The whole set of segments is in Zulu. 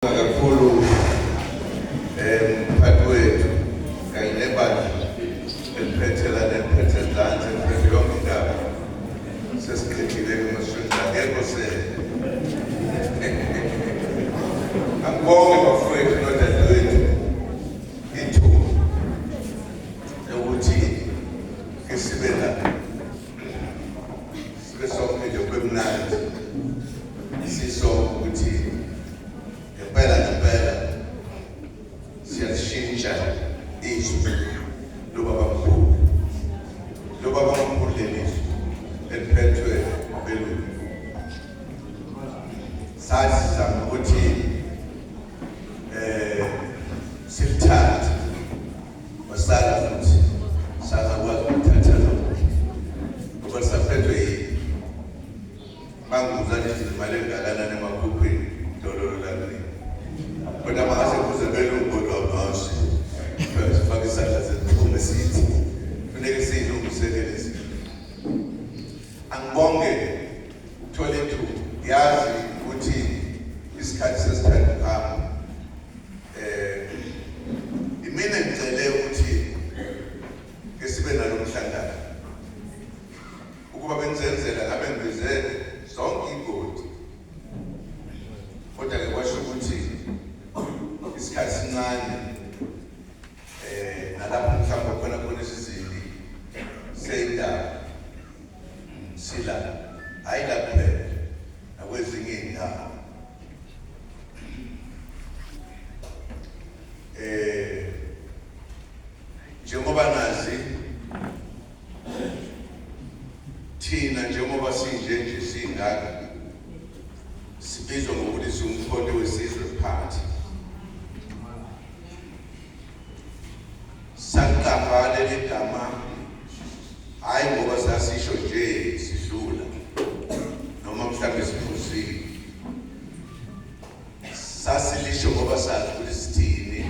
kakhulu mphathi wethu kanye nebandla eliphethela nephethe ezansi emphethe yonke indaba sesikhethile emaswini akekho angibonge bafowethu nodadewethu ithuba lokuthi ke sibe la sibe sonke nje kwemnandi sisonke ukuthi ngempela siyashintsha izwi lobabamkhulu lelizwi eliphethwe abelungu. Sathi sizama ukuthi silithathe wasala futhi sakwazi ukuthatha lokho ngoba siphethwe manguza nje imali engakanani emakhuphini dololo lami kodwa mase kuze belungu kodwa abasi sifake isandla sesiphuma sithi funeka siyilungiselele. Angibonge ukuthola ithuba yazi ukuthi isikhathi sesithathu kuhamba imina ngicele ukuthi ke sibe nalo mhlangano ukuba benzenzela ngabe ngibize zonke igodi kodwa ke kwasho ukuthi isikhathi sincane nalapho mhlawumbe khona isizini seyindaba sila hayi la kuphela nakwezinye iy'ndawo njengoba nazi thina njengoba sinje singaka sibizwa ngokuthi siwumkhonto wesizwe party. Sangqamba leli gama hayi ngoba sasisho nje sidlula noma mhlawumbe siphuzile, sasilisho ngoba sazi ukuthi sithini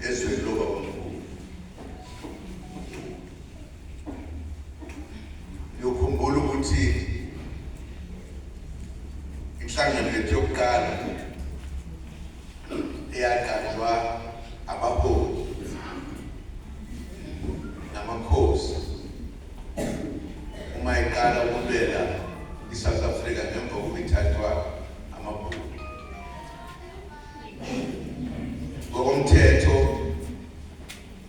ezweni lobabamkhulu. Ngiyokhumbula ukuthi inhlangano yethu yokuqala eyaqanjwa abaholi namakhosi uma iqala ukulwela iSouth Africa ngemva kokuba ithathwa amabhulu. Ngokomthetho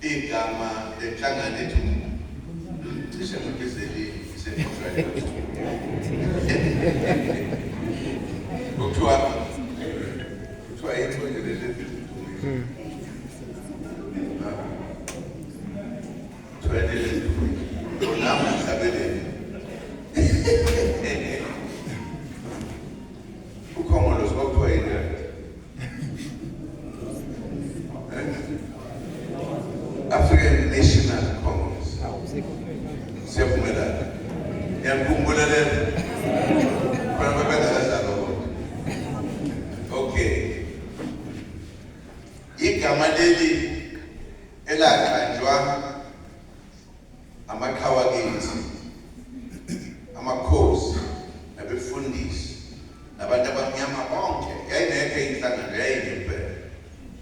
igama lenhlangano ethu cishe ngibizeli kuthiwa yinto nje lezi ukhongolo sokuthiwa yini African National Congress. Siyavumelana ngiyakhumbula lelo khona babengakazalwa. Okay, igama leli elaqanjwa amakhawa kithi, amakhosi nabefundisi nabantu abamnyama bonke, yayingekho inhlangano yayingempela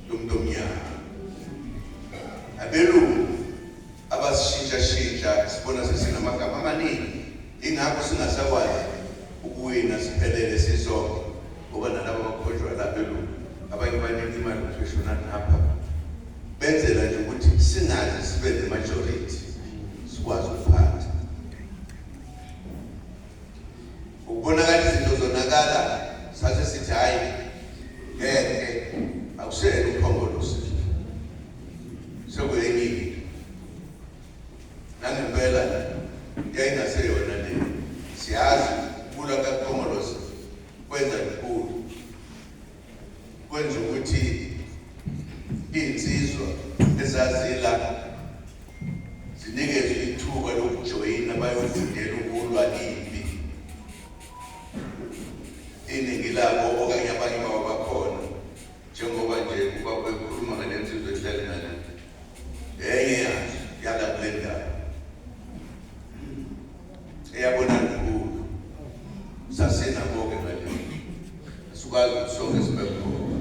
yomuntu omnyama. Abelungu abasishintsha sibona sesinamagama amaningi, ingakho singasakwazi ukuwina siphelele sisonke ngoba nalabo abakhonjwa labelungu abanye banika imali professional napha benzela nje ukuthi singaze sibe ne-majority sikwazi ukuphatha. Ukubonakala izinto zonakala sase sithi hayi ngeke akusele ukhongolose sokuyini nangempela yayingaseyona le siyazi kula kakhongolose kwenza inkulu kwenza ukuthi iy'nsizwa ezazila zinikezwe ithuba lokujoyina bayofundela ukulwa impi. Iningi labo okanye abanye babo bakhona njengoba nje kuba bekhuluma ngale nsizwa ehlale enye yala kule ndawo eyabona nkulu sasinabo-ke ngale sikwazi ukuthi sonke sibe khona.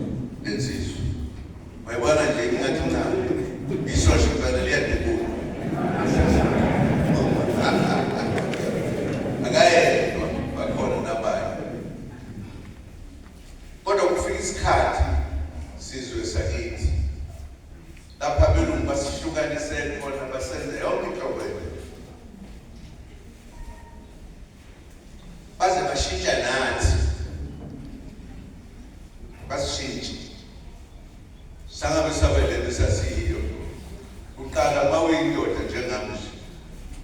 khona basenze yonke inhlobo baze bashintsha nathi basishintshe sangabe sabelele sasiyo uqala mawuyindoda njengami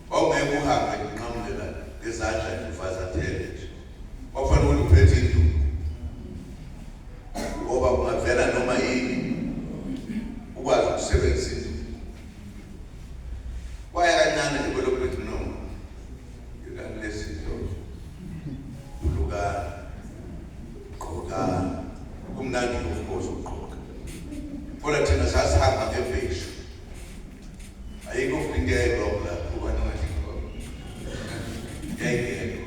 wawungeke uhambe nqamulela ngezandla ngifazathele nje wafanele uphethe induku ngoba kungavela noma yini ukwazi ukusebenzisa induku kwaya kancane nje belokwethi noma ngalezinto uluka qoka kumnandi ngokufoza uqoka kodwa thina sasihamba ngeveshu ayikho ukudingeka la kuba namathiko yayingekho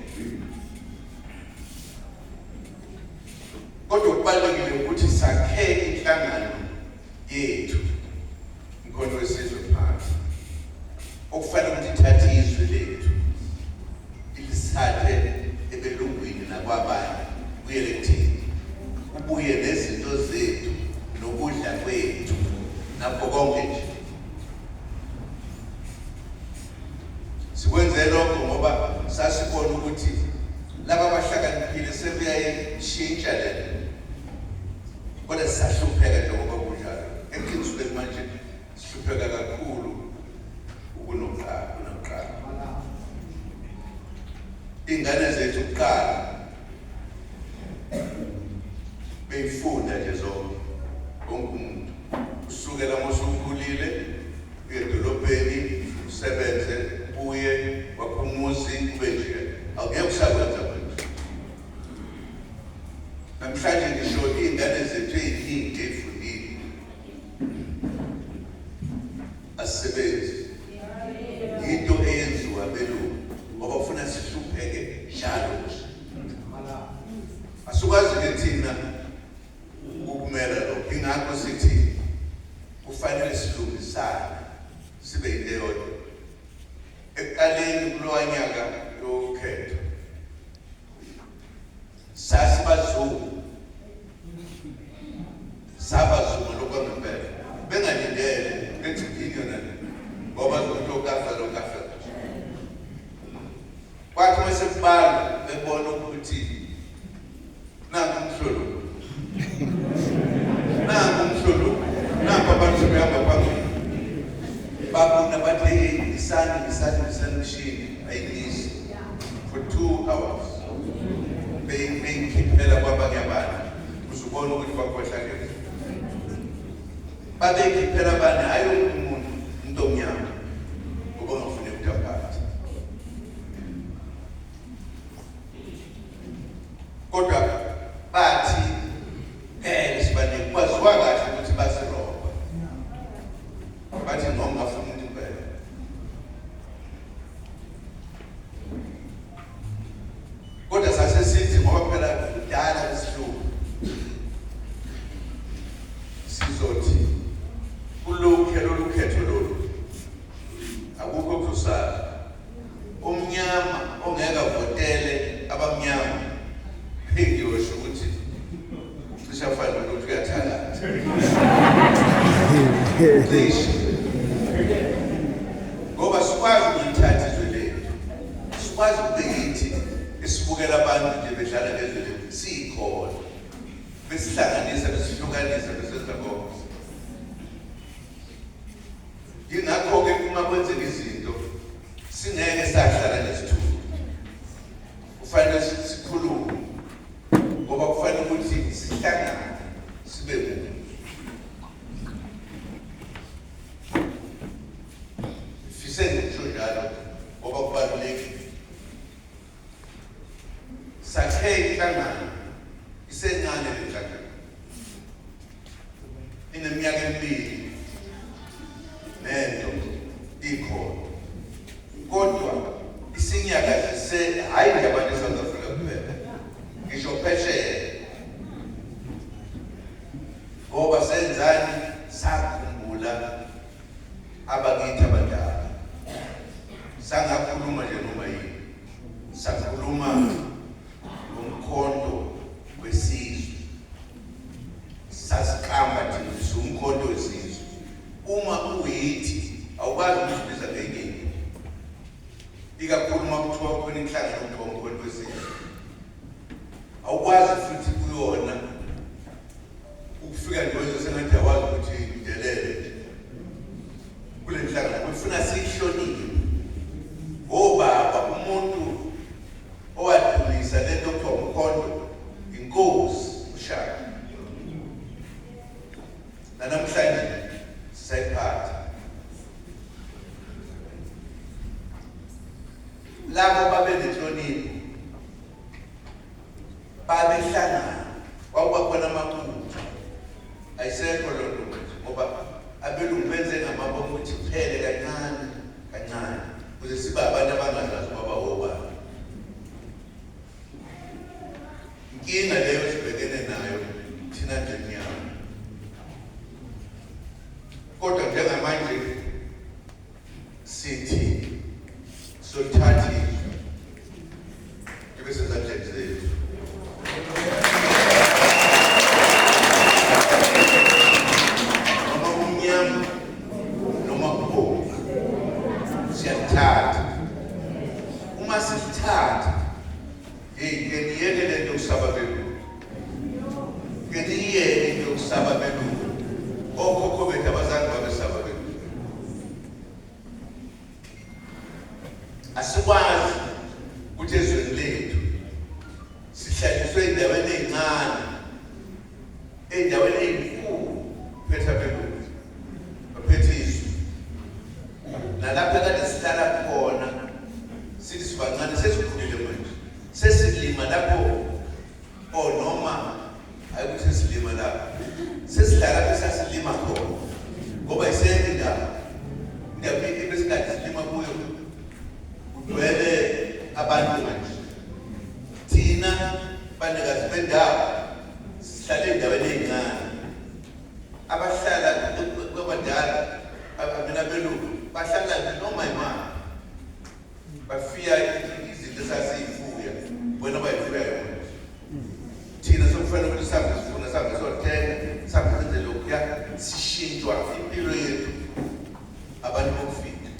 kodwa kubalulekile ukuthi sakheke inhlangano yethu Mkhonto wesizwe phansi okufanele ukuthi ithathe izwi lethu ilisathe ebelungwini nakwabanye kuyele kuthini ubuye nezinto zethu nokudla kwethu nakho konke nje sikwenze lokho ngoba sasibona ukuthi laba abahlakaniphile sebeyayishintsha le kodwa sisahlupheka njengoba kunjalo eqinisweni manje sihlupheka kakhulu ukunokuqala ingane zethu kuqala beyifunda nje zonke wonke umuntu usukela mosukhulile edolobheni usebenze uye wakhumuzi kube nje awuyeke usakwenza manje namhlanje ngisho ingane zethu eziningi ezifundile asebenzi into eyenziwa belungu ngoba ufuna sihlupheke njalo asukwazi ke thina ukumela lokho ingakho sithi kufanele silungisane sibe into eyodwa ekuqaleni kulowa nyaka yokhetho sasibazungu sabazungu lokwangempela bengalindele bethi yona ngoba lokafa kwathi mase kubala bebona ukuthi nangu umhlolo napa abantu behamba phambili babona bathi isani machine ayilisi for 2 hours beyikhiphela kwabanye abantu uzubona ukuthi bakhohlakele babekhiphela abanye hayi umuntu omnyama ngoba ngafuna ukutaphatha kodwa bathi sibane kwaziwa kahle ukuthi basiroba bathi noma ngafuna umuntu impela kodwa sasesithi ngoba phela kudala isihluku sizothi kulokhetho lolu akukho kuzosala omnyama ongeka votele abamnyama ngiyosho ukuthi cishafanele ukuthi uyathanda ngoba sikwazi ukuyithatha izwe lethu sikwazi ukubekithi esibukela abantu nje bedlala ngezwe lethu siyikhona besihlanganisa besihlukanisa besenza konke yingakho-ke uma kwenzeka izinto singeke sahlala nesithuko kufanele sikhulume ngoba kufanele ukuthi sihlangane sibe munye fiseni kusho njalo ngoba kubalulekile sakhe inhlangano isencane le nhlangano ineminyaka emibili nento ikhona kodwa isinyakazise hayi nje abantu eSouth Africa kuphela ngisho phesheya ngoba senzani sakhumbula abakithi abadala sangakhuluma nje noma yini sakhuluma ngomkhonto wesizwe sasiqamba thina umkhonto wesizwe uma uyithi awukwazi ukuzibiza ngenye ikakhulu uma kuthiwa khona inhlangano kuthiwa umkhonto wesizwe awukwazi futhi kuyona ukufika nje sengathi awazi ukuthi ngidelele kule nhlangano ufuna siyihloniphe obaba umuntu owadumisa lento kuthiwa umkhonto inkosi ushaka namhlanje sisayiphatha labo babenenhlonipho babehlangana kwakubakhona amaphutha ayisekho lonto manje ngoba abelungu benze ngamabongo ukuthi kuphele kancane kancane ukuze sibe abantu abangazazi ukuba bawobani inkinga leyo sibhekene nayo thina njengeyama kodwa njengamanje sithi sothatha ibe sezandleni zethu noma kumnyama noma kubomvu siyathatha uma sithatha ngeniyeke lento yokusaba belungu ngeniyeke into yokusaba belungu okhokho bethu abazange babesaba belungu asikwazi ukuthi ezweni lethu sihlaliswe endaweni ezincane endaweni ezinkulu phetha belungu baphethe izwi nalapho kade sihlala khona sithi sibancane sesikhulile manje sesilima lapho noma ayikuthi sesilima lapho sesidlala bese silima khona ngoba isenze indaba ebesikade silima kuyo kudwele abantu manje thina banikazi bendawo sihlale endaweni ezincane abahlala kwabadala abena belungu bahlala noma imali bafika izinto esasiyifuya wena bayifuya yona thina sokufanele ukuthi sihambe sifuna sihambe sothenga sihambe senze lokhuya sishintshwa impilo yethu abantu bokufika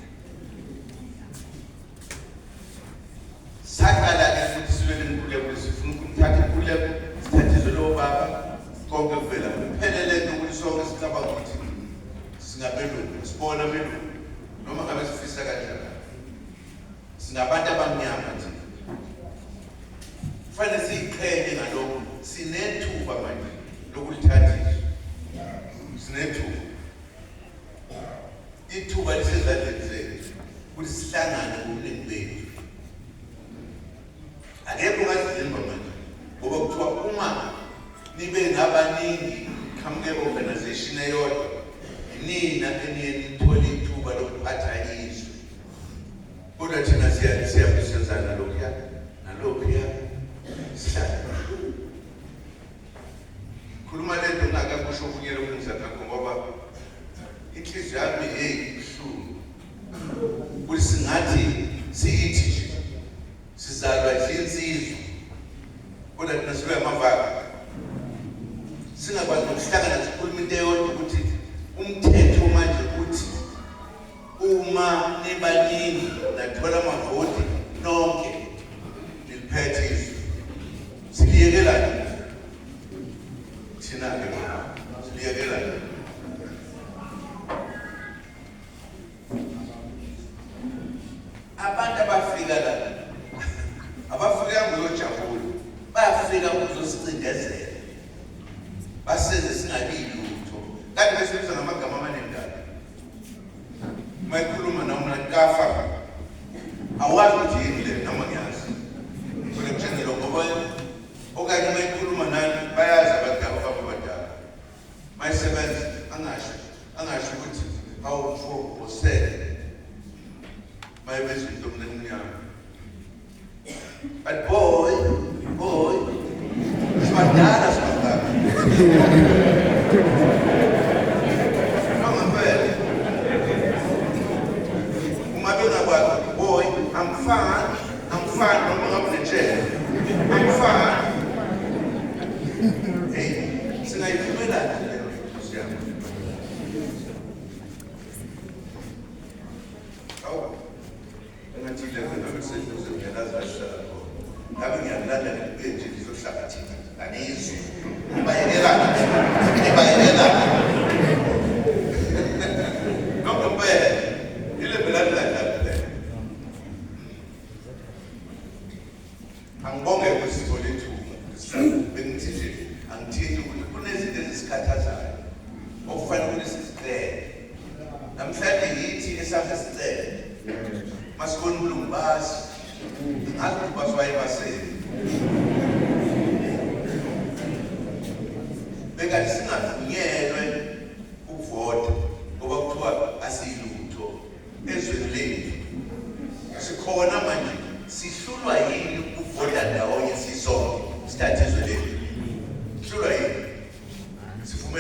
saqala-ke futhi silwele inkululeko sifuna ukumthatha inkululeko sithathizwe lowo baba konke kuvela kuphelele nto ukuthi sonke sicabanga ukuthi singabelungu sibona belungu noma ngabe sifisa kanjani singabantu abamnyama nje kufanele siyiqhenye ngalokho sinethuba manje lokulithathisa sinethuba ithuba lisezandleni zethu ukuthi sihlangane ngobuningi bethu akekho ongazivimba manje ngoba kuthiwa uma nibe ngabaningi qhamuke organization eyodwa nina eniye nithole ithuba lokuphatha izwe kodwa thina siyabisenzana lokhuya nalokhuya sihlala khuluma lento ngakakusho ukunyela ukumzana ngakho ngoba inhliziyo yami ibuhlungu ukuthi singathi siyithi nje sizalwa insizwa kodwa thina sibe amavaka singakwazi nokuhlangana sikhuluma into eyodwa ukuthi umthetho manje uthi uma nibaningi nathola amavoti nonke niliphethe izwe siliyekelani thina-ke siliyekelani abantu abafika la abafika ngojabula bayafika ukuzosicindezela basenze singabi lutho kanti besibiza ngamagama amanengana mayikhuluma noma kafa awazi ukuthi yini le noma ngiyazi kodwa njengelo ngoba okanye mayikhuluma nani bayazi abadala babadala mayisebenza angasho ukuthi awufosele mayebeza into omnyama but boy sibadala boy, I'm fine, noma ngabe unetshela I'm fine. Hey, singayivumela leyo Nkosi yami.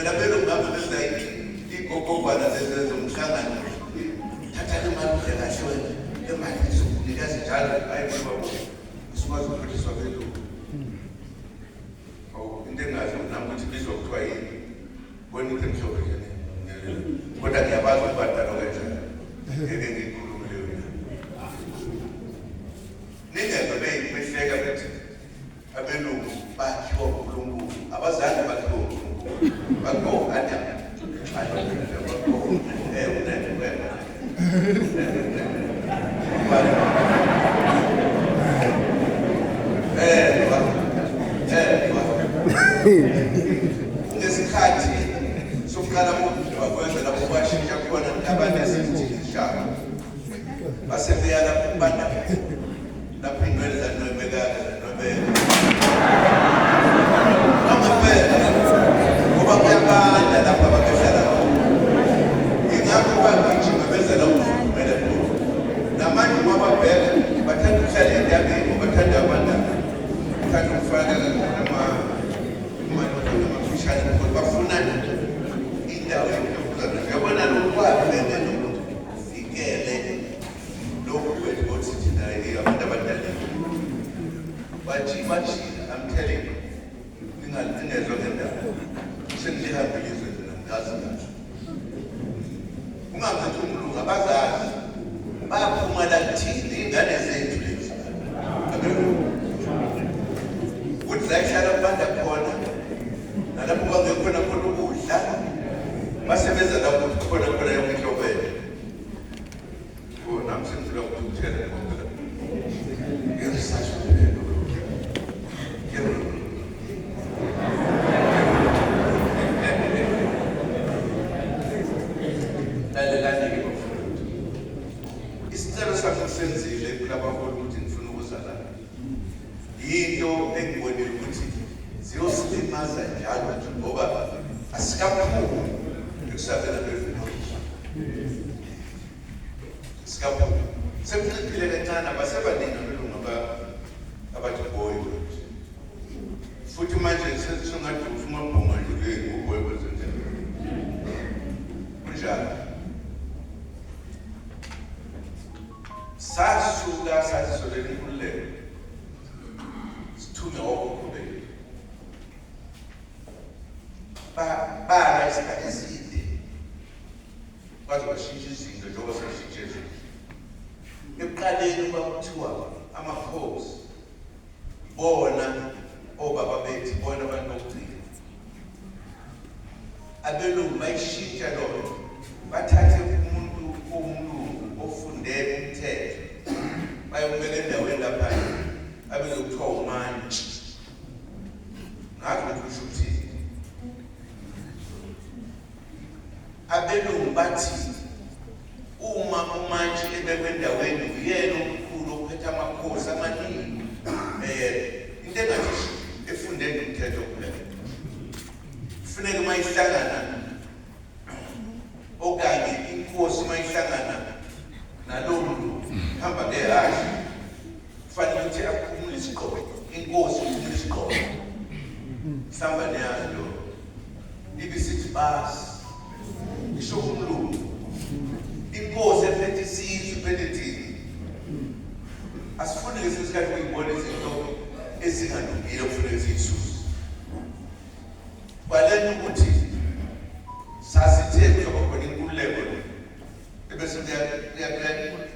Mina belungu ngapha benza igogogwana zomhlangano. Thatha imali kahle wena. Imali izokunika njalo hayi ngoba usikwazi ukuphuthisa belungu. Into engazi nami ukuthi bizwa kuthiwa yini. Bona into emhlophe nje. Kodwa ngiyabazi ukubhadala kanjani. Ngeke ngikhulume leyo nto. Ningeke behleka bethi abelungu bakhiwa uNkulunkulu. Abazange bakhiwa uNkulunkulu. Bakho Adam. Ngesikhathi sokuqala ukwenza lapho kwashintsha khona abantu esinjalo basebeya lapho kubanda lapho ingwele zanobekaka amabheka ngoba kuyabanda lapho abakehlala ingakho bagijima beza la ukuvumela khona namanje mababheka bathanda ukuhlala endabeni bathanda abantu bathanda ukufaka bafuna indawo yokuzana yabona lokwabene nokufikele lokhu kwethi thina abantu abadala bathi I'm telling you ningezwe ngendaba sengihambile izwe ngazi ngathi ungathi umuntu abazazi baphuma la thina ingane zethu lezi ukuthi zayihlala abantu khona nalapho bangekhona khona ukudla basebenza lapho khona yonke inhlobo yethu nami sengifuna ukuthela ngeresearch isicelo sami senzile kulabaholi ukuthi ngifuna ukuzala yinto engibonile ukuthi ziyosilimaza njalo ngoba asikaphumi ekusabela bevunolisha sikaphumi sekunciphile kancane abasebaningi abelungu abathi boy futhi manje sesungathi ufuna ukubonga nje ngoboy kwezenhlalo kunjalo sasuka sasisolela inkululeko sithunywa okukhuleka bala isikhathi eside kwaze bashintsha izinto njengoba seshintshe ekuqaleni kwakuthiwa amakhosi bona obaba bethi bona abantu bokugcina abelungu bayishintsha lona bathathe umuntu ofundele umthetho bayobeka endaweni lapha abezokuthiwa umantshi ngakho kusho ukuthi abelungu bathi uma umantshi ebekwe endaweni uyena omkhulu ophethe amakhosi amaningi into engathi efundele umthetho kuphela kufuneka mayihlangana okanye inkosi mayihlangana nalowo muntu hamba ngehashe kufanele ukuthi aphumule isiqobo inkosi iphumule isiqobo sihamba neyayo ibisithi basi isho umlungu inkosi ephethe isizwe iphethe thina asifuni lesi sikhathi ukuyibona izinto ezingalungile kufuneka ziyisuse balena ukuthi sasithe kuzoba khona inkululeko ebese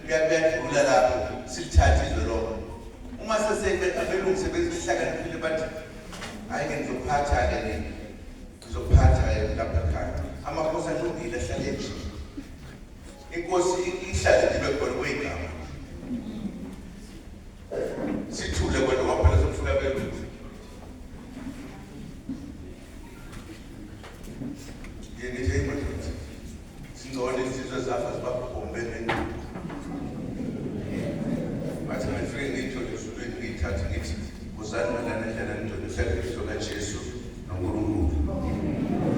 kuyadlula lapho silithathe izwe lonke uma abelungu sebezihlakaniphile bathi hayi ngizophatha-ke ngizophatha lapha ekhaya amakhosi alungile ahlale nje inkosi ihlale ibe khona kwey'gama sithule kwena kwaphela sokufuna abelungu ngithi madoda singcono izizwe zafa zibabhombe ngenduku bathi ngifike ngiyithole esulwini ngiyithathe ngithi uzani malana ndlela nidona ihlale ibizo kaJesu noNkulunkulu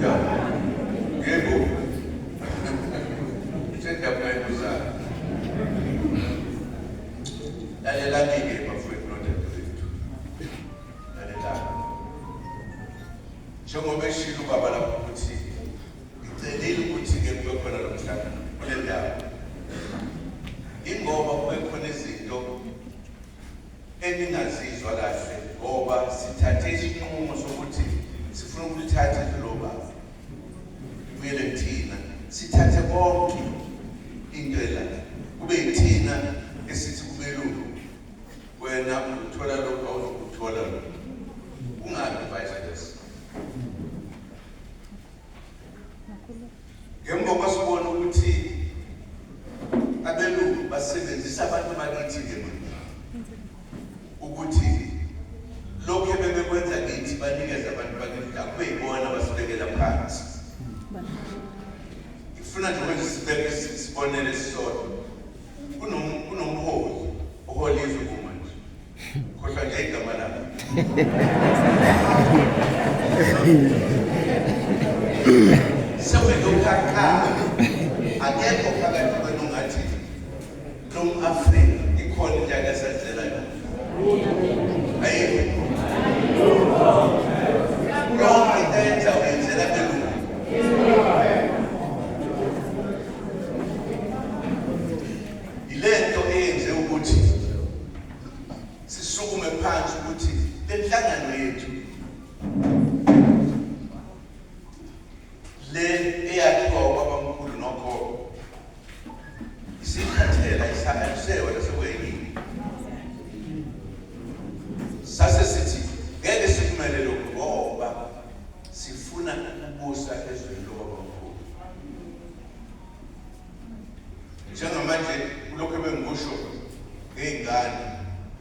ya yebo sendabuyayibuzana lalelani-ke bafowethu nodadewethu lalelani njengoba eshilo ubaba lapho ukuthi ibuyele kuthina sithathe konke into la kube yithina esithi kubelulu wena uthola lokho awuzokuthola lokho ungabi vice versa. Ngemva kwasibona ukuthi abelungu basebenzisa abantu bakithi ukuthi lokho bebekwenza kithi banikeza abantu bakithi akuyibona basibekela phansi. Ifuna nje ukuthi sibeke sibonele sisodwa kunomholi oholi izwe manje kodwa nje igama lakhe sewedokaka akekho phakathi kwenu ngathi Afrika ikhona into yakasenzela yona ayikho yonke into eyenza uyenzela belungu. Ilento eyenze ukuthi sisukume phansi ukuthi lenhlangano yethu le eyakhiwa kwabamkhulu nokhokho isikhathela isasewa lasekweyini sase sithi ngeke sikumele lokho ngoba sifuna ukubusa ezweni lobabamkhulu. Njengamanje kulokho bengikusho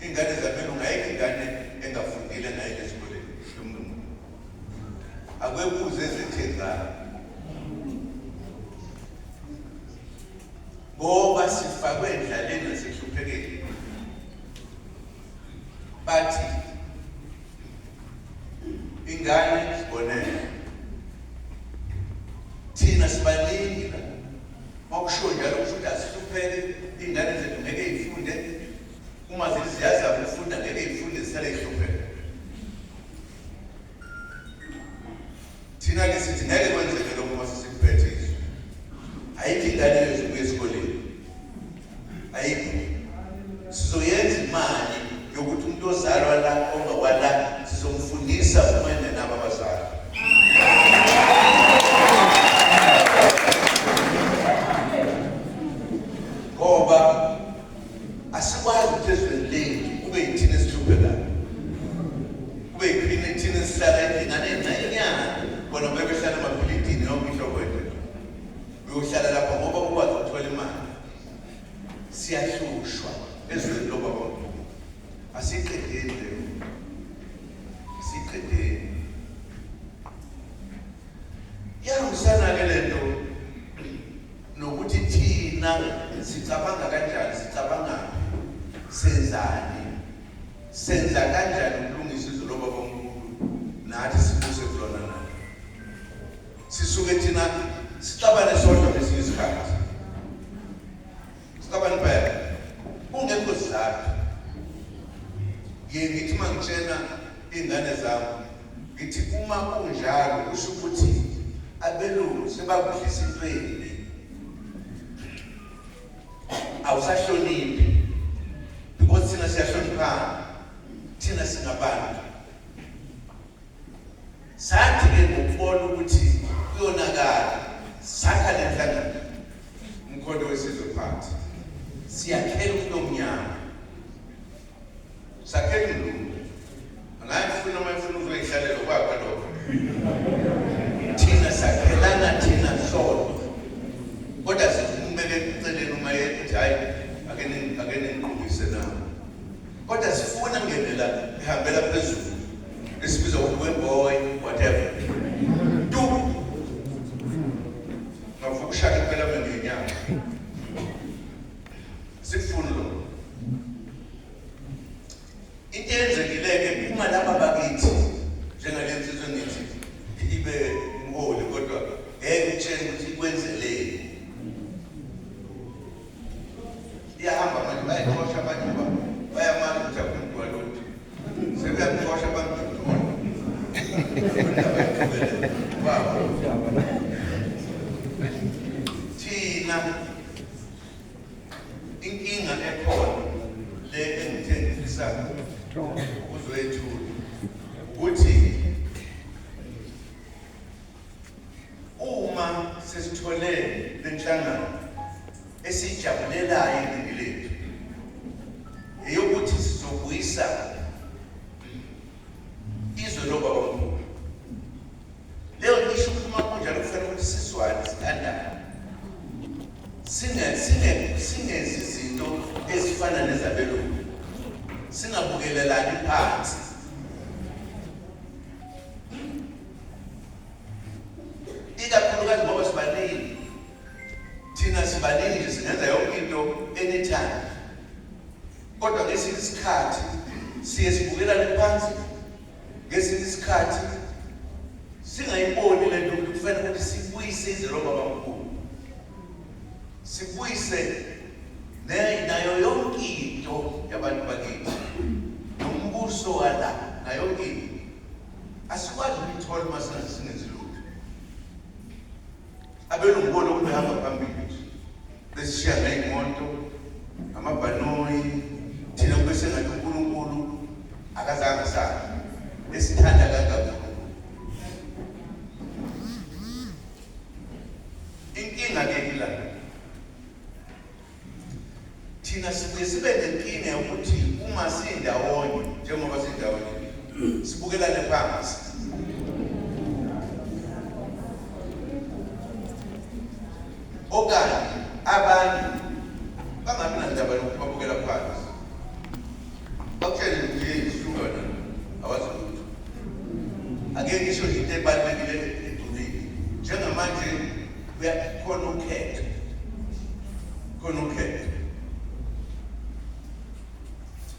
ingane zabelungu ayikho ingane engafundile ngayo esikoleni yomnumbu akwebuze ezithengana ngoba sifakwe endlaleni nasehluphekeni. Bathi ingane sibonele thina sibaningi la makusho njalo kusho ukuthi asihlupheke ingane zethu ngeke yifunde uma ziyazama ukufunda ngeke yifunde zisale yihlupheke. Thina ke sithi ngeke kwenzeke lokho uma sisiphethe izwe ayikho ingane ezobuya esikoleni ayikho sizoyenza imali yokuthi umuntu ozalwa la ongawala sizomfundisa umene nabo abazali. Ngoba asikwazi ukuthi ezweni lethu kube yithina esihluphekayo kube yithina esihlala endingane encanyana bona bebehlala emabhilidini yonke inhlobo yethu uyohlala lapha ngoba ukwazi ukuthola imali. Siyahlushwa ezweni lobabamkhulu asiqedeni leyo siqedeni yahambisana-ke lento nokuthi thina sicabanga kanjani sicabanga senzani senza kanjani ukulungisa izwe lobabamkhulu nathi sibuse kulona nathi sisuke thina sicabane sodwa ngesinye isikhathi sicabane phela kungekho sizathu. Ngithi uma ngitshena iy'ngane zami ngithi uma kunjalo kusho ukuthi abelungu sebakudlisa intweni awusahloniphi because thina siyahloniphana thina singabantu. Sathi-ke ngokubona ukuthi kuyonakala sakha le nhlangano umkhonto wesizwe phansi siyakhela umuntu omnyama sakhela umlungu angayifuna uma ifuna uzoyihlalela kwakho lokho thina sakhelana thina sodwa kodwa simbeke eceleni uma yethi hayi ake niqhubise nawo kodwa sifuna ngendlela ihambela phezulu esibiza ukuthi boy whatever do ngavukushaka phela ngenyanga sifuna lo into eyenzekileke uma laba bakithi njengale nsizwe ngithi ibe umholi kodwa ngeke utshele ukuthi ikwenzeleni. Iyahamba manje bayayixosha abantu bayamala ukuthi akumuntu walutho sebeyamxosha abantu thina inkinga ekhona le engithengisa uzwethu ukuthi uma sesithole lenhlangano esijabulelayo iningi lethu eyokuthi sizobuyisa izwe lobabamkhulu. Leyo ngisho ukuphuma kunjalo kufanele ukuthi sizwane sithandane, singezi izinto ezifana nezabelungu, singabukelelani phansi. Ikakhulukazi ngoba sibaningi, thina sibaningi nje singenza yonke into anytime, kodwa ngesinye isikhathi siye sibukelane phansi, ngesinye isikhathi singayiboni le nto ukuthi kufanele ukuthi sibuyise izwe lobabamkhulu, sibuyise nayo yonke into yabantu bakithi nombuso wala nayo yonke into. Asikwazi ukuyithola uma singenzi lutho. Abelungu bona ukuhamba phambili besishiya ngey'moto amabhanoyi, thina kube sengathi uNkulunkulu akazange sazi esithanda kangaka. Inkinga-ke ila thina sibuye sibe nenkinga yokuthi uma sindawonye, njengoba sindawonye sibukelane phansi. Okanye abanye bangabi nandaba lokuthi babukela phansi, bakutshele nje ishlungana awazi lutho. Ake ngisho into ebalulekile edulile, njengamanje khona ukhetho,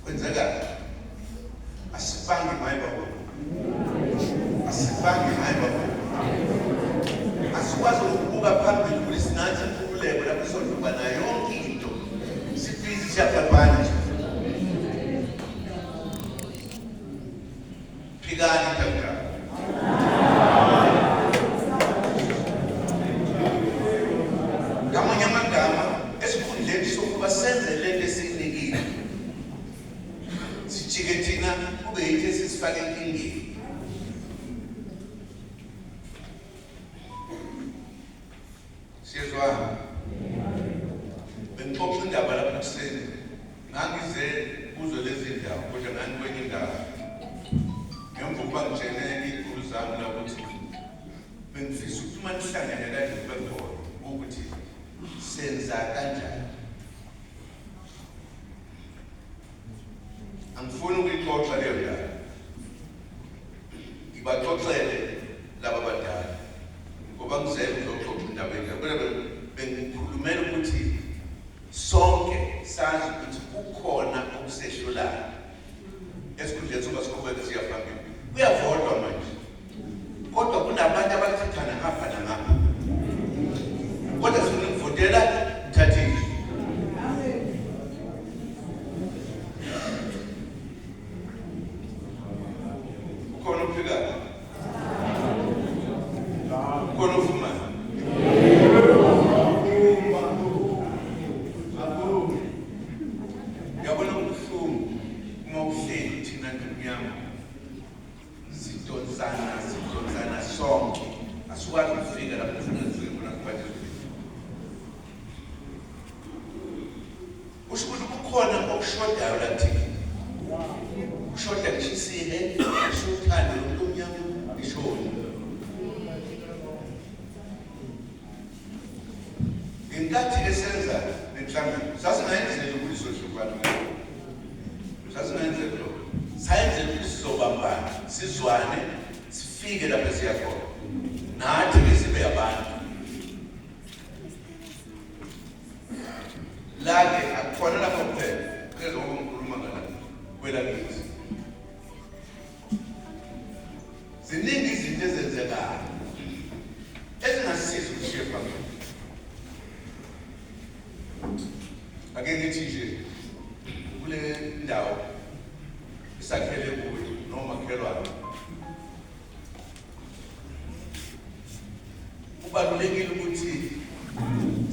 kwenzeka asibange maye babona, asikwazi ukubuka phambili ukuthi sinathi inkululeko lapho sodluka nayo yonke into sifise isiyabhabhane nje. Phikani tamka ngamanye amagama esikhundleni sokuba senze lento esiyinikile, sijike thina kube yithi esisifake enkingeni. Siyezwana, bengixoxa indaba lapha ekuseni, ngangize kuzo lezi ndawo kodwa ngangikwenye indawo. Ngemva kokuba ngitshene iy'khulu zami lakuthi bengifisa ukuthi uma nihlangene kanje kube khona ukuthi senza kanjani. Angifuni ukuyixoxa leyo ndaba, ngibaxoxele laba badala ngoba ngizele ukuzoxoxa indaba enjalo. Kodwa bengikhulumela ukuthi sonke sazi ukuthi kukhona okusehlulayo esikhundleni sokuba siqhubeke siya phambili. Kuyavotwa manje, kodwa kunabantu abachithana ngapha nangapha, kodwa sifuna ukuvotela mthathile. Ukhona uphikayo, ukhona uvumayo. Yabona ubuhlungu uma uhleli thina ntomnyama sidonsana sonke, asikwazi ukufika lapho kufanele sifike khona kubantu. Kusho ukuthi kukhona okushodayo la thina, kushoda ngisho isine, ngisho uthando lomuntu omnyama, ngisho ngenkathi esenza nenhlangano sasingayenzeli ukuthi sizohlukana ngayo, sasingayenzeli lokho, sayenzela ukuthi sizobambana, sizwane, sifike lapho siya khona, nathi-ke sibe abantu. La-ke akukhona lapho kuphela, keza ngoba ngikhuluma ngala kwelakithi. Ziningi izinto ezenzekayo ezingasiza ukushiya phambili. Ake ngithi nje kule ndawo isakhele kuyo nomakhelwane, kubalulekile ukuthi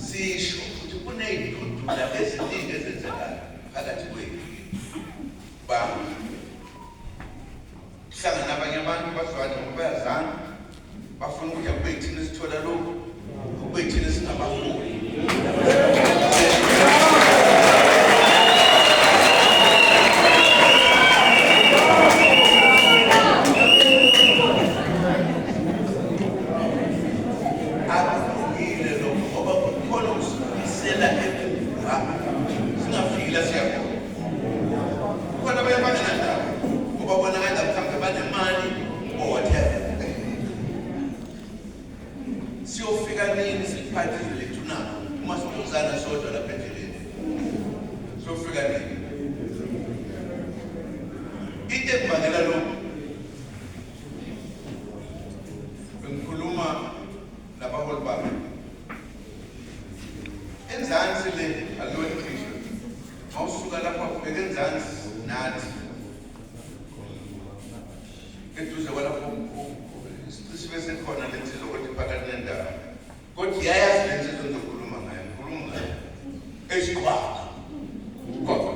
sisho ukuthi kuney'ndudula eziningi ezenzekayo phakathi kwethu. Hlangana abanye abantu bazwana ngoba bayazana bafuna ukuthi akube yithina esithola lokhu, siphathile thunako uma sokuzana sodwa lapha endleleni sofika nini into ekubangela lokho ngikhuluma nabaholi bami enzansi le alone Kristu mawusuka lapha ubheka enzansi nathi eduze kwalapho sibe sekhona lensizwa ukuthi phakathi nendawo kodwa iyayazi lensizwa engizokhuluma ngayo ngikhuluma ngayo esiqwaka kodwa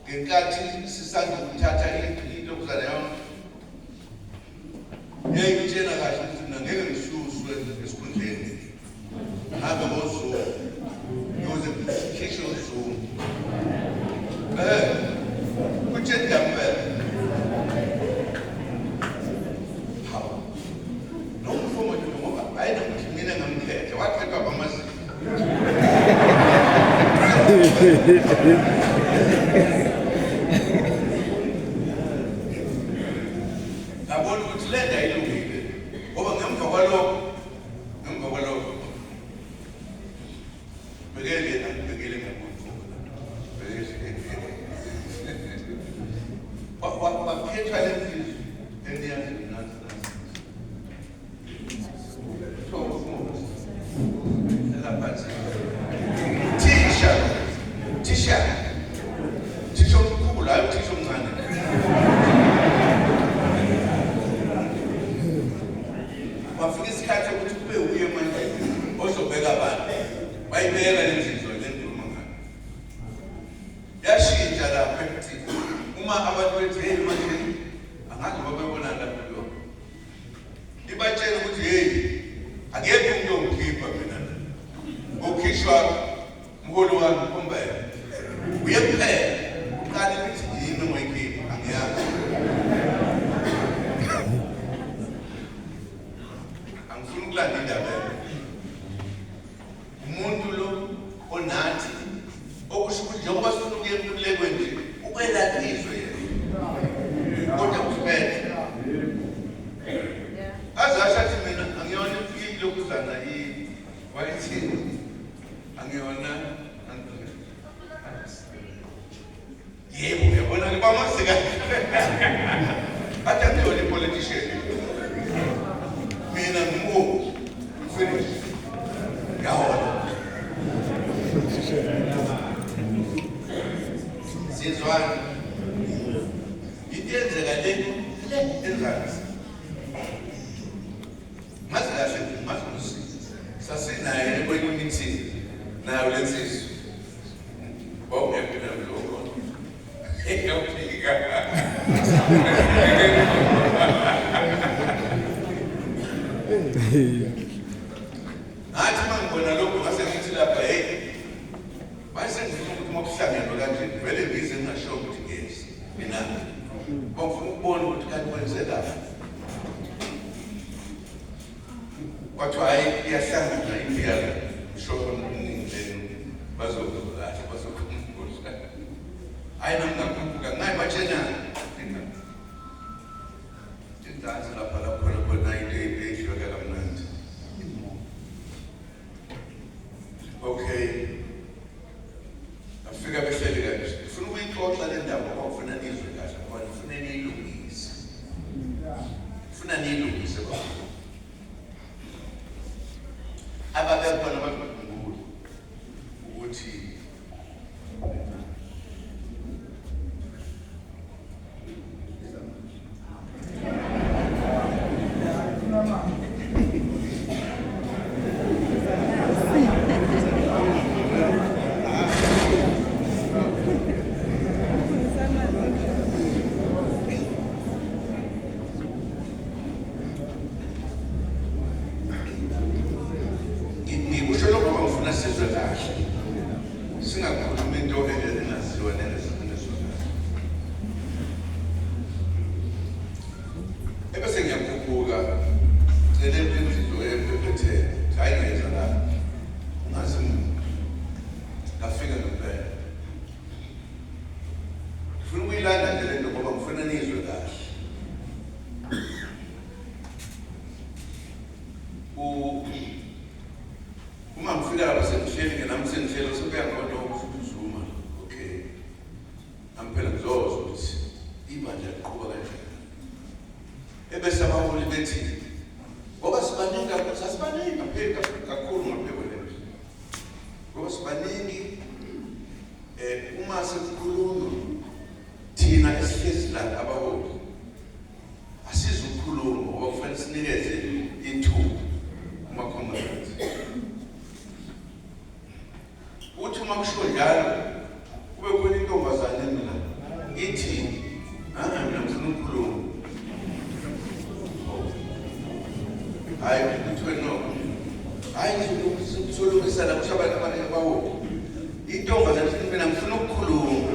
ngenkathi sisanda ukuthatha ilokuzana yonke ngiyayitshela kahle ukuthi mina ngeke ngisuswe esikhundleni ngabe ngoZulu ngiyoze ngikhishwe uZulu kutsheni ngempela nomfumo nje ngoba ayinokuthi mina ngamkhetha wakhethwa bamaZulu ngabona ukuthi le nto ayilungile ngoba ngemva kwalokho bekele ngakuthi wakhethwa le nsizwa endiyazi nathi Tisha omkhulu hayi uthisha omncane wafika isikhathi ukuthi kube uye manje ozobeka abantu bayibeka le nsizwa le nkuluma ngayo yashintsha lapha ekuthini uma abantu bethi hey manje angazi babebona lapho lo ibatshela ukuthi hey akekho umuntu ongikhipha mina ngokhishwa umholi wami Mpombela uyephela uqale ukuthi yini ngoyikhipha angiyazi angifuni ukulanda indaba umuntu lo onathi okusho ukuthi njengoba sifuna ukuya emlulekweni nje ukwelathizwe yena kodwa usiphethe azashathi mina angiyona ilokuzana wayithini angiyona yebo uyabona libamazika athi angiyona ipolitician mina ngumuntu finish ngiyahona sizwana itenzeka le enzansi mazi kahle mazi sasinaye kwenye meeting nayo lensizwa wawungephi lokho eyawufika nathi mangibona lokho ngase ngithi lapha hey bayisengifuna ukuthi makuhlangenwe kanje vele ngize ngingasho ukuthi yes mina bangifuna ukubona ukuthi kanti kwenzelani kwathiwa hayi iyahlangana impiyala shopho ningileni bazokudla bazokhumbula hayi ngingakhumbuka ngayi batshena intanzi lapha khona idliweka kamnandi okay afika behleli kanje ngifuna ukuyixoxa le ndaba ngoba ngifuna nizwe kahle ngoba ngifuna niyilungise ababekhona bakhumbula ukuthi singakhuluma into engaziwa ebese ngiyakhuphuka cele izinto ephethe hayi ngenza la ngazi ngafika ngempela ngifuna ukuyilanda nje lento ngoba ngifuna nizwe kahle uma ngifika lapha sengihleli nami sengihleli sebeyangibona ukuthi uzuma okay amphela ngizozwa ukuthi ibandla liqhubeka kanjani ebese abaholi bethi ngoba sibaningi kakhulu ngaphezulu ngoba sibaningi uma sekukhuluma thina esihlezi la abaholi asizukukhuluma ngoba kufanele sinikeze ithuba kuma-conference uthi uma kusho njalo kube khona intombazane mina ithi mina ngifuna ukukhuluma hayi kuthiwe no hayi solungisana kusho abantu abaningi abaholi intombazane ithi mina ngifuna ukukhuluma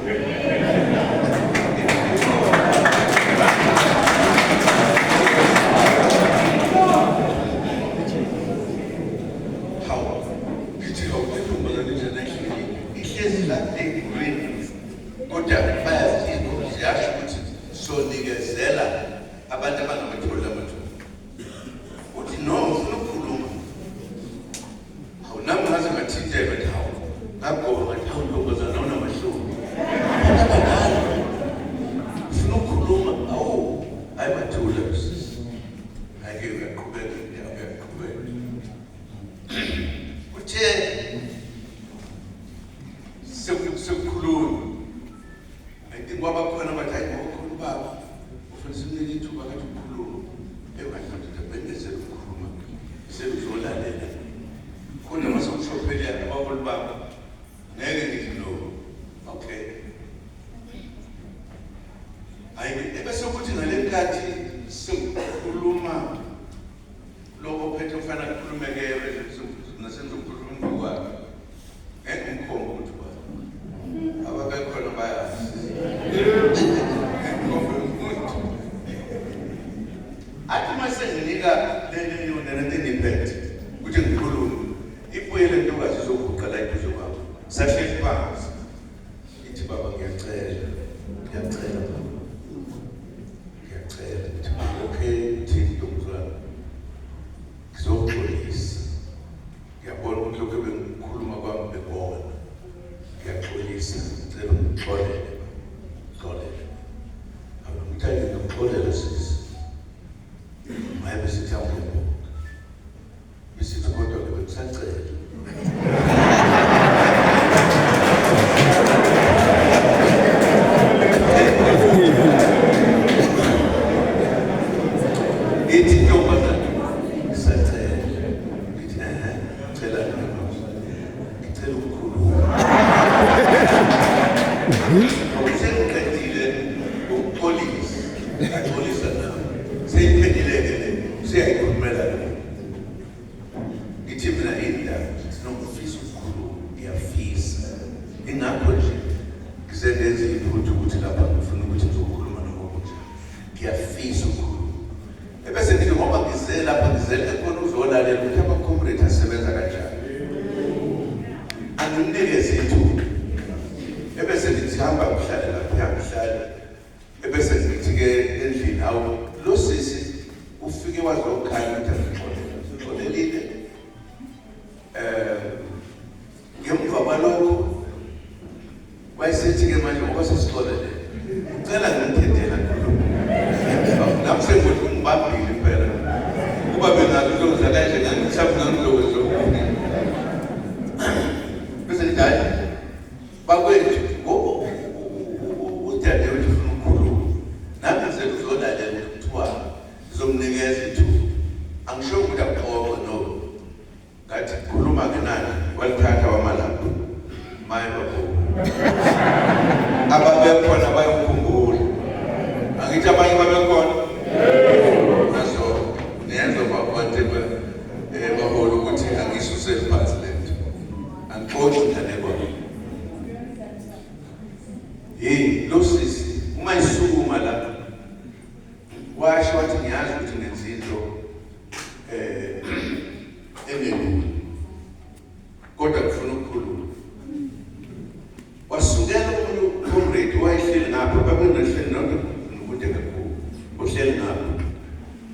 uhleli ngapho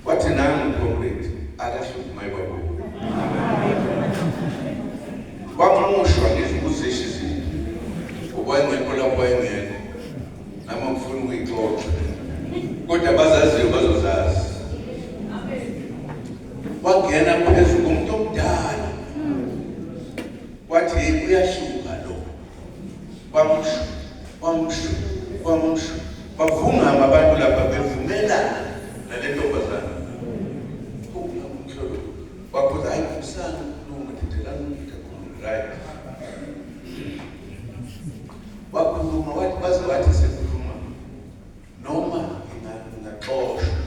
wathi nangu comrade akahlukumai yabo kwamushwa ngezibuzishi izinto okwayengekho lapho wayengekho nama ngifuna ukuyixoxa kodwa bazaziyo bazozazi wangena phezulu komuntu omdala wathi uyahluka lo kwamushu bavungama abantu lapha bevumelana nale ntombazana wabuza hayi kusana ukhuluma thethelana right wakhuluma wathi baze wathi sekhuluma noma ingaxoshwa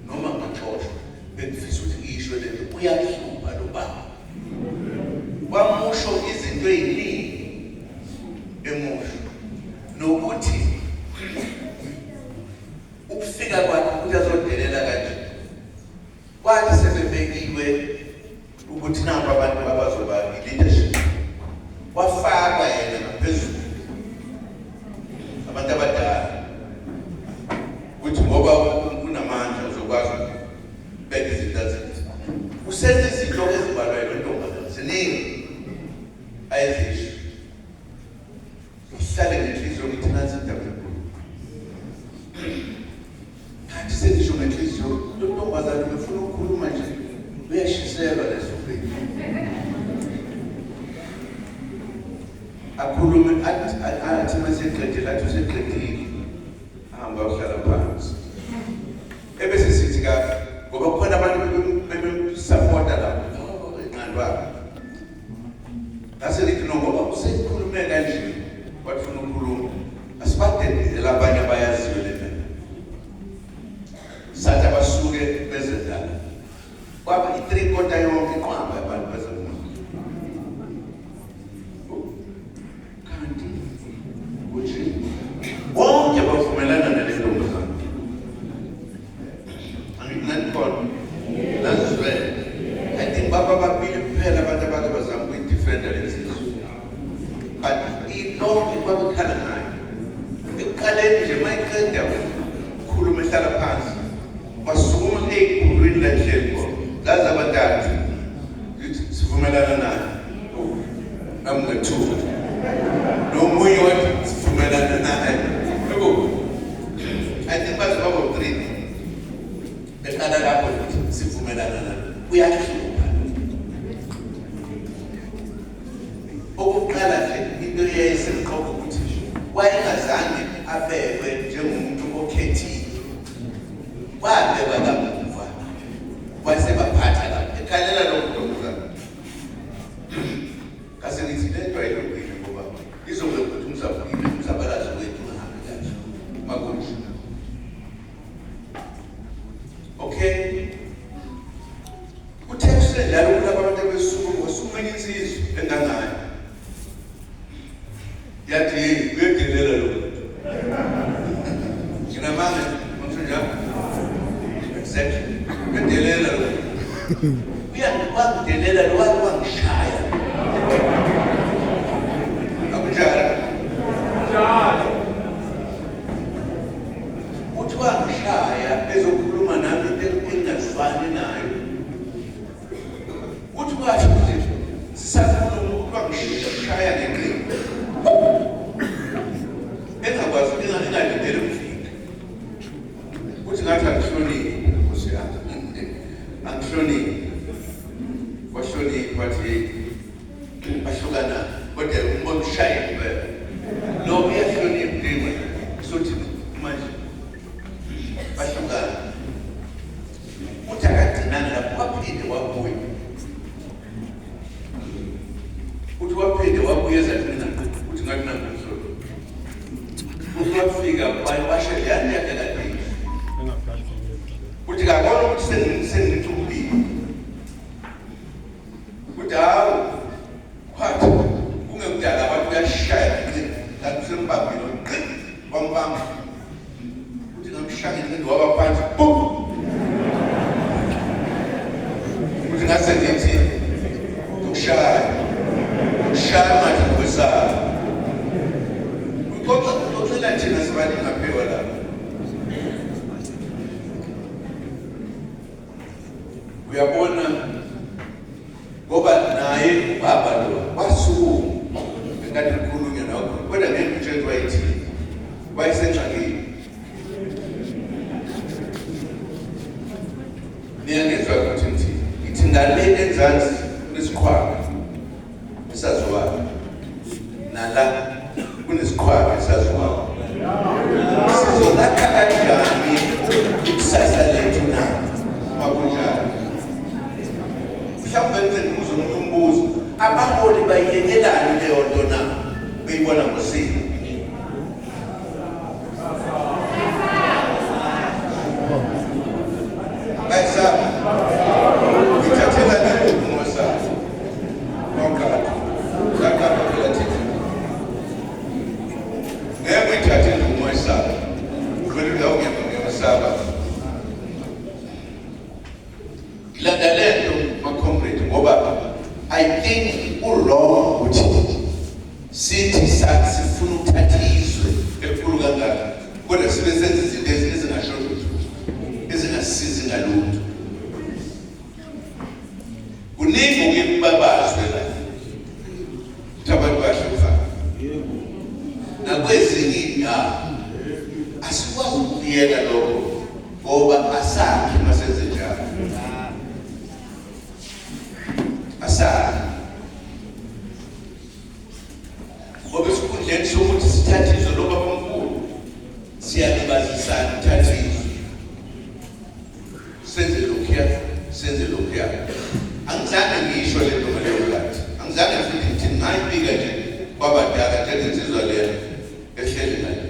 noma ngaxoshwa bengifisa ukuthi isho lento uyahlupa lo baba wamusho izinto eziningi emusho nokuthi ukufika kwakhe ukuthi azodelela kanje kwathi sebebekiwe ukuthi nabo abantu abazoba leadership wafaka yena ngaphezulu abantu abadala ukuthi ngoba unamandla uzokwazi ukubeka izinto ezinhle usenze izinto ezibalwayo lontombazana ziningi ayizisho uhlale nenhliziyo ngithi nansi indaba enkulu kanti sendisho ngenhliziyo lontombazana befuna ukukhuluma nje uyashiselwa leso bheki akhulume athi maseqedile athi useqedile ahamba uhlala phansi ebese sithi kahle ngoba kukhona abantu bebesupporta lapho enqando wakhe ngase lithi no ngoba usekhulume kanje wafuna ukukhuluma asibadele labanye abayaziyo lena sathi abasuke bezendala kwaba i3/4 yonke iqhamba abantu bezendala kanti kuthi bonke bavumelana nale ntombazana angikunakhona nazizwe I think baba babili kuphela abantu abake bazama ukuyidefenda lensizwe but ilonke kwakukhala nayo ekuqaleni nje mayiqeda ukukhuluma ehlala phansi wasukuma eyikhulwini lahleli khona lazi abathathu lithi sivumelana nayo namngethuka nomunye wathi sivumelana naye yebo I think bathi baba 3 beqala lapho lithi sivumelana nayo uyahlupa okokuqala nje into eyayisemqoka ukuthi wayengazange abekwe njengomuntu okhethile wabekwa kamuva wasebaphatha lapho ekhalela lokho ntombazana kasi ngithi lento ayilungile ngoba izokwenza ukuthi umzabalazo wethu ungahambi kahle makunje okay uthe kusenjalo kulabo abantu abesuku wasukuma insizwe engangayo yathi uyedelela lo nginamanga mthunjana exactly uyedelela lo uyangidelela lo wangishaya akunjalo uthi wangishaya ezokhuluma nami engazifani nayo uthi kwathi sisakhuluma ukuthi wangishaya ngeqembu engakwazi engalindele ukufika uthi ngathi angihlonile nkosi yami angihlonile wahlonile wathi bahlukana kodwa umbona ushaye impela lo uyahlonile ndima sothi manje bahlukana uthi akagcinana lapho waphinde wabuya uthi waphinde wabuyeza mina uthi ngathi namhlanje ukufika washe yani yakadini uthi akona ukuthi sengithubile uthi hawo kwathi kungekudala abantu uyashaya lakusembambile wambamba uthi ngamshaya ngithi waba phansi uthi ngase ngithi ukushaya manje kwesaba uxoxela thina sibani ngaphewa lapha uyabona baba lo wasukuma ngathi ngikhulunywa nawe kodwa ngeke utshele wayithi wayesengxakini niyangezwa ukuthi ithi ngale enzansi kunesikhwama esaziwayo nala kunesikhwama esaziwayo sizolakha kanjani ikusasa lethu na makunjalo mhlawumbe ngizobuza umbuzo abaholi bayiyekelani leyo nto na beyibona ngosini bayisaba ngithathela ngengubo ngosaba nokati zakapha phela thina ngeke ngithathe ingubo ngosaba kweli lawo ngiyasaba ilandalento ma-comrade ngoba I think ulong ukuthi sithi sifuna ukuthatha izwe enkulu kangaka kodwa sibe senza izinto ezingasho lutho ezingasizi ngalutho kuningi okubabazwe la ukuthi abantu bahlukana nakwezinye indawo asikwazi ukuyeka lokho ngoba asakhi masenze njalo asakhi ngoba esikhundleni sokuthi sithathe izwe loba omkhulu siyalibazisana uthathe izwe senze lokhuya angizange ngisho le nto ngaleyo nkathi angizange futhi ngithi ngayibika nje kwabadala njengensizwa leyo ehleli nayo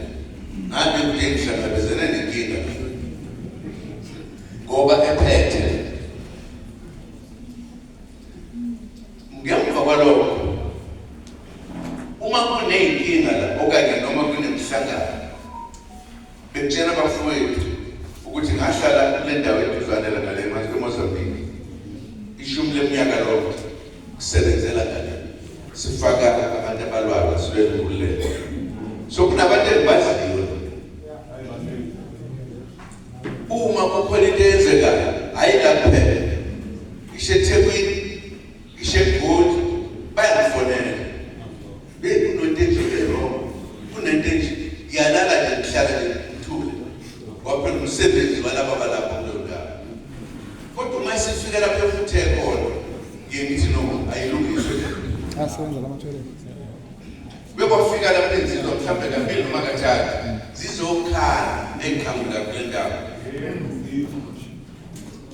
ngabe kule ngihlangabezene nenkinga ngoba ephethe ngemva kwalokho uma kuneyinkinga la okanye noma kunemhlangano bekutshela abafowethu ukuthi ngahlala kule ndawo eduzane la ngale eMozambique ishumi leminyaka lokho kusebenzela ngale sifaka abantu abalwayo sibekhululeko so kunabantu engibaziyo uma kukhona into eyenzekayo hayi lakuphela ishe eThekwini ishe eGoli bayangifonela bekunonto enjengero kunento enje ngiyalala nje ngihlala nje ngithule ngoba phela umsebenzi walaba balapho kuleyo ndawo kodwa uma sifika lapho futhi ekhona ngithi no ayilungiswe asenza lama-toilet bekwafika lapho enzizwa mhlawumbe kabili noma kathathu zizokhala ney'khamula kule ndawo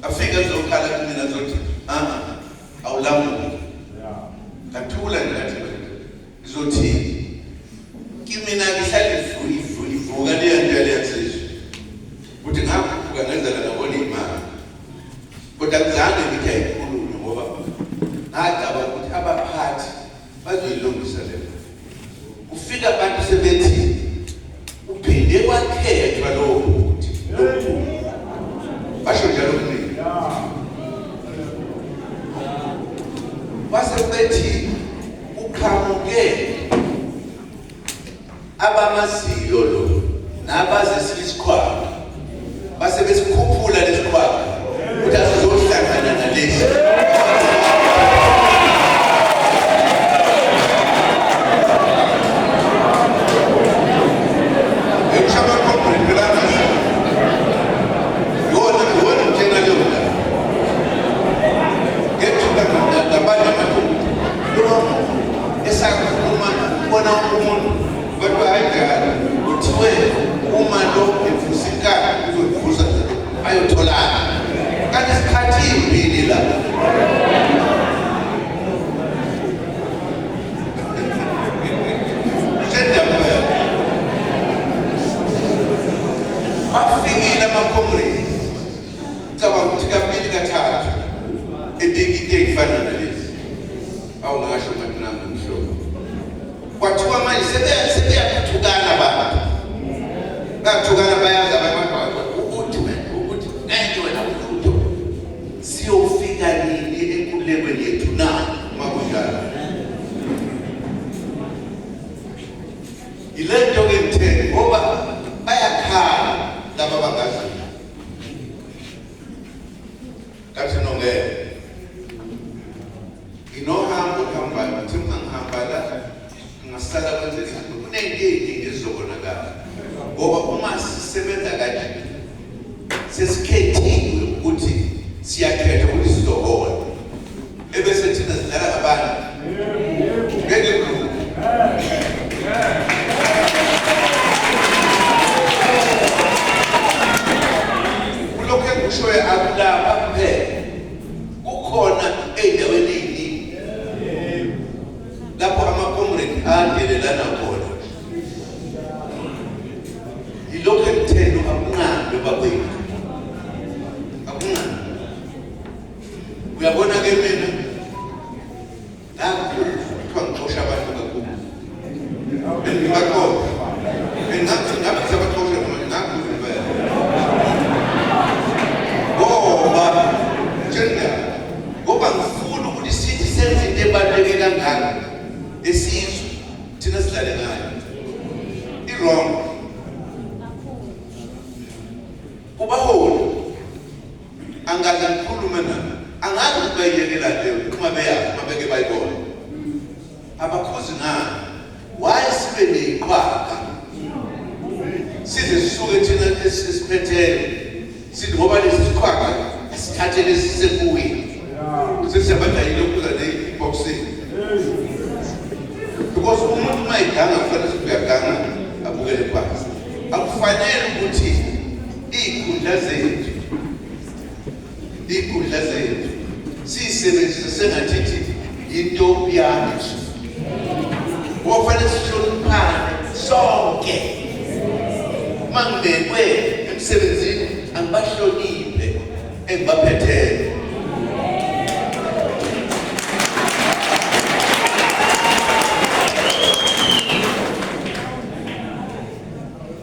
afika zizokhala kumina zothi awulamuki ngathula ngathi izothini kimina ngihlale ivuka leyo nto yaleyasizwe ukuthi ngakhuphuka ngenzela ngabona iy'mali kodwa kuzange ngithi ayikhulunywe ngoba ngacaba ukuthi abaphathi bazoyilungisa leyo ufika abantu sebethi uphinde wakhethwa lowo buthi basho njalo kuningi basebethi uqhamuke abamaziyo lo nabazi isikhwama base besikhuphula lesikhwama ukuthi asizohlangana nalesi inohambo ngihamba la ngasala kwenze izinto kuney'nkingi ezizobonakala ngoba uma sisebenza kanje sesikhethiwe ukuthi siyakhetha ukuthi sizohola ebese thina sidlala ngabantu ngeke kulunge kulokhu engikushoyo akulapha kuphela kukhona ey'ndaweni ey'ningi lapho ama-comrade adelelana khona yilokhu engithelo akunqambe bakwethu akunqambe uyabona-ke mina nakukhulu kuthiwa ngixosha abantu kakhulu bengibakhona ngabe sabaxosha noma ngakhulu impela ngoba ngifuna ukuthi sithi senze into ebaluleke kangaka esizwe thina sidlale ngayo i-wrong kubaholi angaze ngikhulume nabo angazi ukuthi bayiyekela leyo uma beyazi uma beke bayibona abakhozi ngani waye sibe neyiqhwaga size sisuke thina esiphetheyo sithi ngoba lesi siqhwaga asithathe lesi sekuye sesiyabadayile ukuza ne-boxing because umuntu uma eganga kufanele ukuthi uyaganga abukele phansi akufanele ukuthi iy'khundla zethu siyisebenzise sengathithi yinto yami ngoba kufanele sihloniphane sonke uma ngibekwe emsebenzini angibahloniphe engibaphetheyo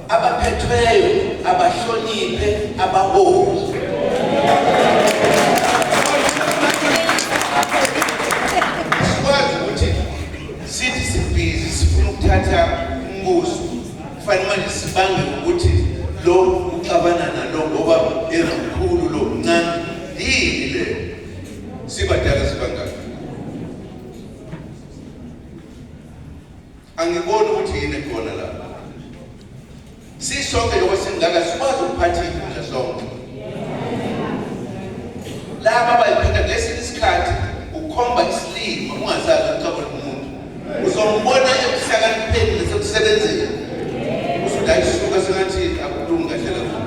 abaphethweyo abahloniphe abaholi sikwazi ukuthi sithi sibhizi sifuna ukuthatha umbuso kufanele manje sibange ukuthi lo uxabana nalo ngoba yena mkhulu lo mncane yini le sibadala sibangaki angiboni ukuthi yini khona la sisonke lokho singaka sikwazi ukuphatha inkundla sonke laba abayiphetha ngesinye isikhathi ukhomba isilima ungazazi ukucabula umuntu uzombona ebuhlakanipheni nasekusebenzeni usuthi ayisuka sengathi akulungi kahle kakhulu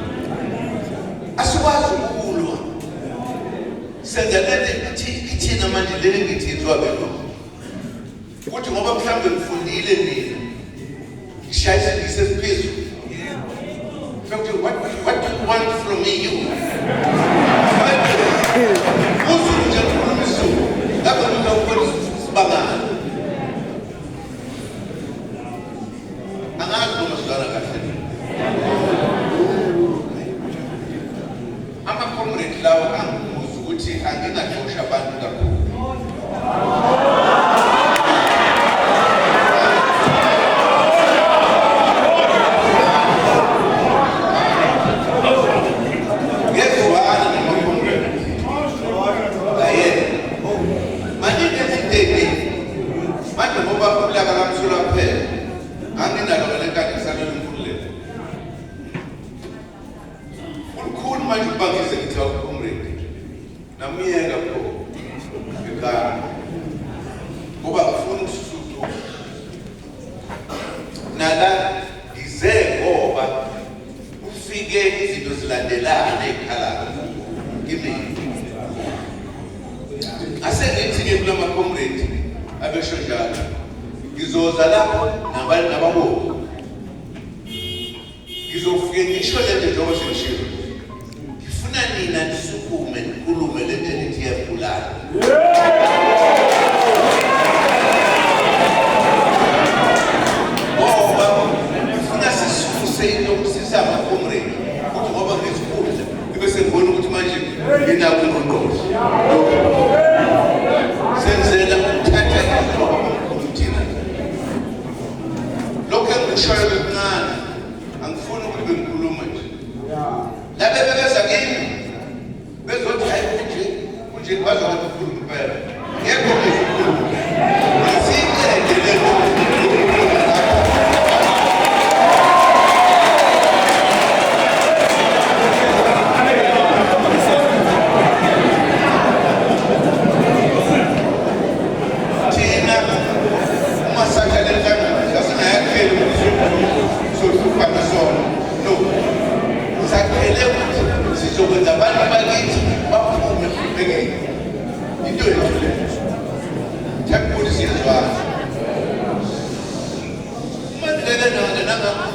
asikwazi ukulwa senza lento ithina manje leli ngithizwa belokho ukuthi ngoba mhlawumbe ngifundile mina ngishayise ngisesiphezulu what do you want from me, you? Ama-comrade lawa angibuza ukuthi anginaxosha abantu kakhulu manje ubangise ngithiwa ucomrade namiyeka pho ekhaya ngoba ngifuna ukusuthu nala ngize ngoba ufike izinto zilandelana ekhala kimi ase ngithi-ke kulama-comrade abesho njalo ngizoza lapho nabaholi ngizofike ngisho lento njengoba sengishilo ngifuna nina nisukume nikhulume lento elithi iyabulala ngoba ngifuna sisuse into kusisa ama-comrade ukuthi ngoba ngesikhundla ngibe sengibona ukuthi manje nginakho ingqongqoshe senzela ukuthatha izinto thina lokhu engikushoyo bekuncane angifuni ukuthi bengikhuluma nje labe bebeza kimi bezothi hayi kunje bazokukhuluma kuphela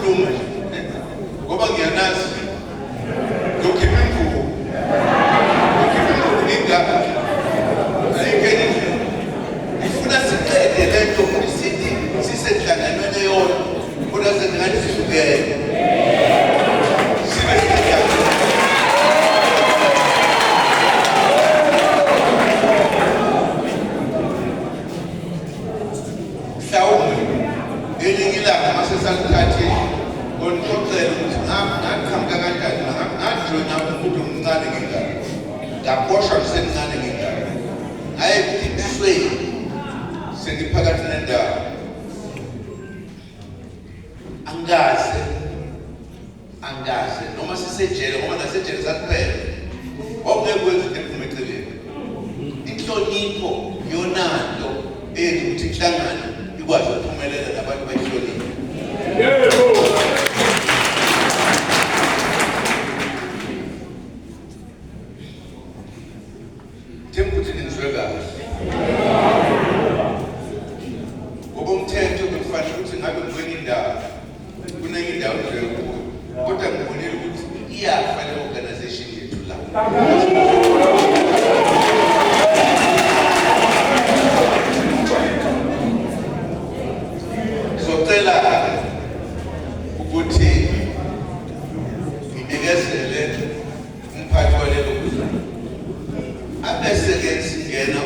ukukhuluma nje ngoba ngiyanazi ngokhipha imvubu ingaka ayikeni ngifuna siqede lento sithi sisenhlanganweni yona kodwa sengani sihlukene sibe sihlangene elinye ilanga masesalithathe ngixoxele ukuthi ngaqhamuka kanjani ngajoyina umuntu omncane ngengane ngaboshwa ngisemncane ngengane ngaye kuthi sengiphakathi nendawo angaze noma sisejele ngoba nasejele sakuphela okungeke kwenza into ephuma eceleni inhlonipho yonanto eyenza ukuthi inhlangano ikwazi ukuphumelela nabantu bayihloniphe. Thembuthi nizwe kahle. Ngoba umthetho bekufanele ukuthi ngabe ngibona indawo kunenye indawo nje kuyo kodwa ngibonile ukuthi iyafa le organization yethu la. Socela ukuthi nginikezele umphathi walelo kuzwa abese-ke singena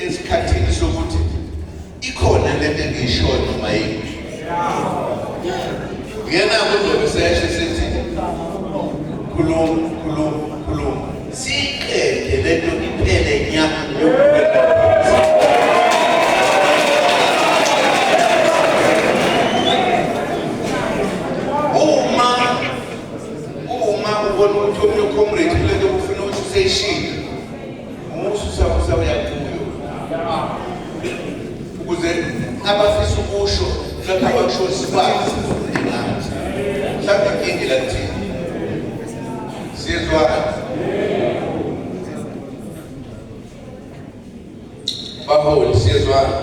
esikhathini sokuthi ikhona lento engiyishoyo noma yini ngena kuzobe seshe sithi khuluma siqede lento iphele nya uma ubona ukuthi omunye comrade lento ufuna ukuthi useyishile umusa uyakuyo ukuze abafisa ukusho lapha abakusho sikwazi ngathi mhlawumbe inkingi la kuthini siyezwana baholi siyezwana